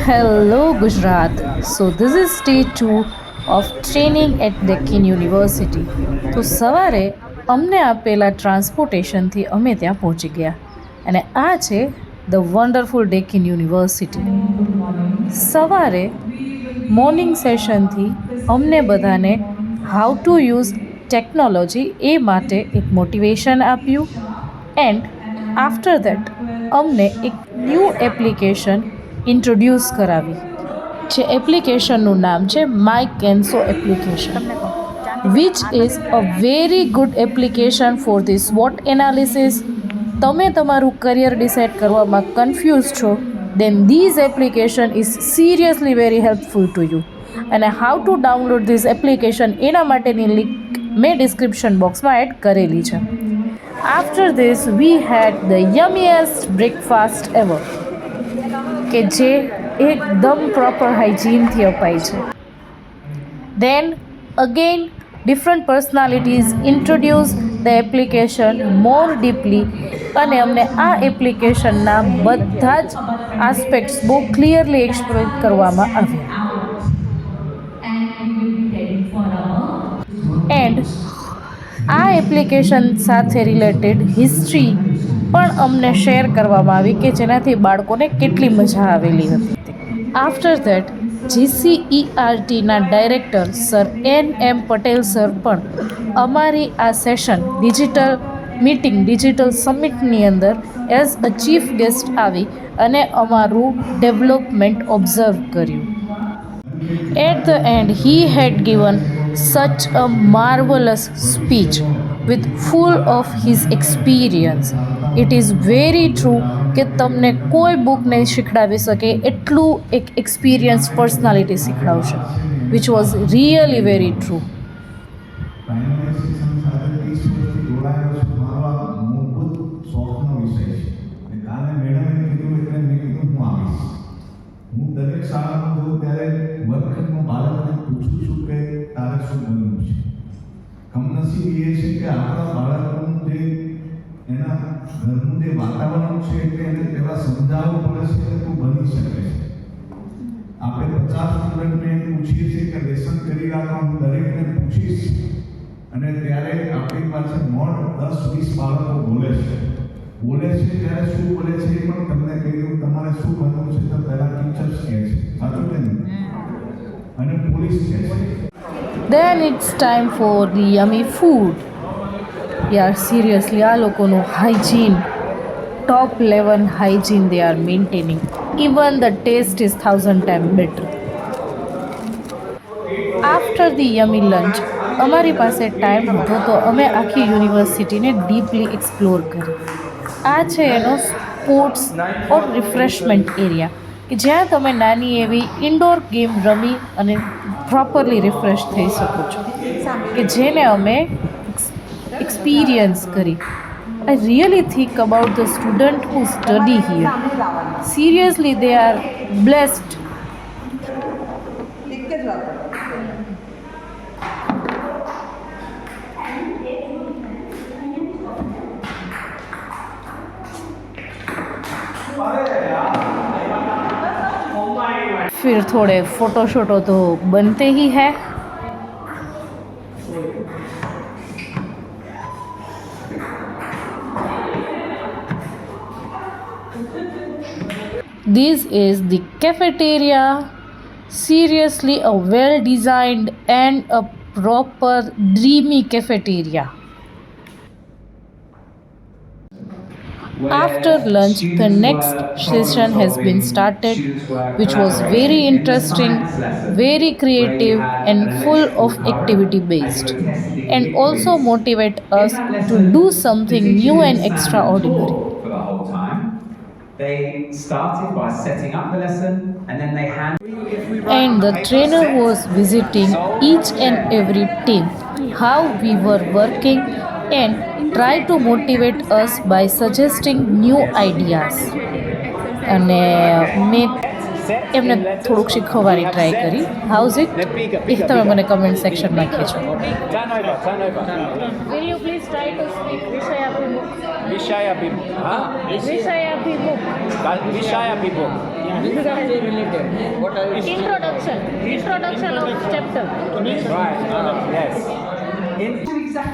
Hello Gujarat. So this is stage 2 of training at Deccan University. તો સવારે અમને આપેલા ટ્રાન્સપોર્ટેશનથી અમે ત્યાં પહોંચી ગયા અને આ છે ધ વન્ડરફુલ ડેક્કન યુનિવર્સિટી. સવારે મોર્નિંગ સેશનથી અમને બધાને હાઉ ટુ યુઝ ટેકનોલોજી એ માટે એક મોટિવેશન આપ્યું એન્ડ આફ્ટર દેટ અમને એક ન્યૂ એપ્લિકેશન ઇન્ટ્રોડ્યુસ કરાવી. જે એપ્લિકેશનનું નામ છે માય કેન્સો application, which is a very good application for the SWOT analysis. તમે તમારું કરિયર ડિસાઇડ કરવામાં કન્ફ્યુઝ છો, then this application is seriously very helpful to you. અને how to download this application એના માટેની લિંક મેં ડિસ્ક્રિપ્શન બોક્સમાં એડ કરેલી છે. After this we had the yummiest breakfast ever, કે જે એકદમ પ્રોપર હાઇજીનથી અપાય છે. Then again different personalities introduce the application more deeply અને અમને આ એપ્લિકેશનના બધા જ આસ્પેક્ટ્સ બહુ ક્લિયરલી એક્સપ્લોર કરવામાં આવ્યા. એન્ડ આ એપ્લિકેશન સાથે રિલેટેડ હિસ્ટ્રી પણ અમને શેર કરવામાં આવી કે જેનાથી બાળકોને કેટલી મજા આવેલી હતી. આફ્ટર ધેટ GCERTના director sir NM Patel sir પણ અમારી આ સેશન ડિજિટલ સમિટની અંદર એઝ અ ચીફ ગેસ્ટ આવી અને અમારું ડેવલપમેન્ટ ઓબ્ઝર્વ કર્યું. At the end, he had given such a marvelous speech with full of his experience. It is very true કે તમને કોઈ બુક નહીં શીખડાવી શકે એટલું એક એક્સપિરિયન્સ પર્સનાલિટી શીખડાવશે, which was really very true. હું દરેક શાળામાં જોઉં ત્યારે વર્ગખંડમાં બાળકોને પૂછું છું કે તારે શું બનવું છે. કમનસીબ એ છે કે આપણા બાળકોનું જે એના ઘરનું જે વાતાવરણ છે એટલે એને પહેલાં સમજાવવું પડે છે કે તું બની શકે છે. આપણે 50 સ્ટુડન્ટને પૂછીએ છીએ કે લેસન કરી રાખો, હું દરેકને પૂછીશ અને ત્યારે આપણી પાસે મોટ 10-20 બાળકો બોલે છે ત્યારે શું બોલે છે એ પણ તમને કહી દઉં. તમારે શું બનવું છે તો પહેલા ટીચર્સ કહે છે, સાચું છે ને, અને પોલીસ કહે છે. Then it's time for the yummy food. યાર સિરિયસલી આ લોકોનું hygiene, top level hygiene they are maintaining. Even the taste is 1000 times better. After the yummy lunch અમારી પાસે ટાઈમ હતો તો અમે આખી યુનિવર્સિટીને ડીપલી એક્સપ્લોર કરી. આ છે એનો સ્પોર્ટ્સ ઓર રિફ્રેશમેન્ટ એરિયા, કે જ્યાં તમે નાની એવી ઇન્ડોર ગેમ રમી અને પ્રોપરલી રિફ્રેશ થઈ શકો છો, કે જેને અમે એક્સપિરિયન્સ કરી. I really think about the student who study here. Seriously, they are blessed. फिर थोड़े फ़ोटो शोटो तो बनते ही हैं. This is the cafeteria. Seriously, a well designed and a proper dreamy cafeteria. After lunch, the next session has been started, which was very interesting, very creative, and full of activity based, and also motivate us to do something new and extraordinary. They started by setting up the lesson and then they And the trainer was visiting each and every team, how we were working, and try to motivate us by suggesting new ideas. અને મેં એમને થોડુંક શીખવવાની try કરી. How's it એ તમે મને comment સેક્શનમાં કહેજો. Will you please try to speak વિષયાભિમુખ? વિષયાભિમુખ. વિષયાભિમુખ. વિષયાભિમુખ. Exactly related. What are you? Introduction of chapter. Right. Yes.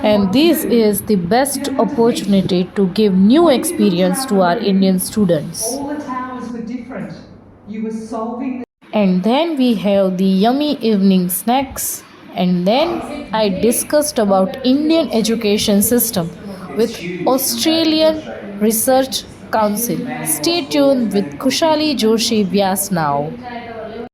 And this is the best opportunity to give new experience to our Indian students. All the towers were different. You were solving the And then we have the yummy evening snacks. And then I discussed about Indian education system with Australian Research Council. Stay tuned with Kushali Joshi Vyas now.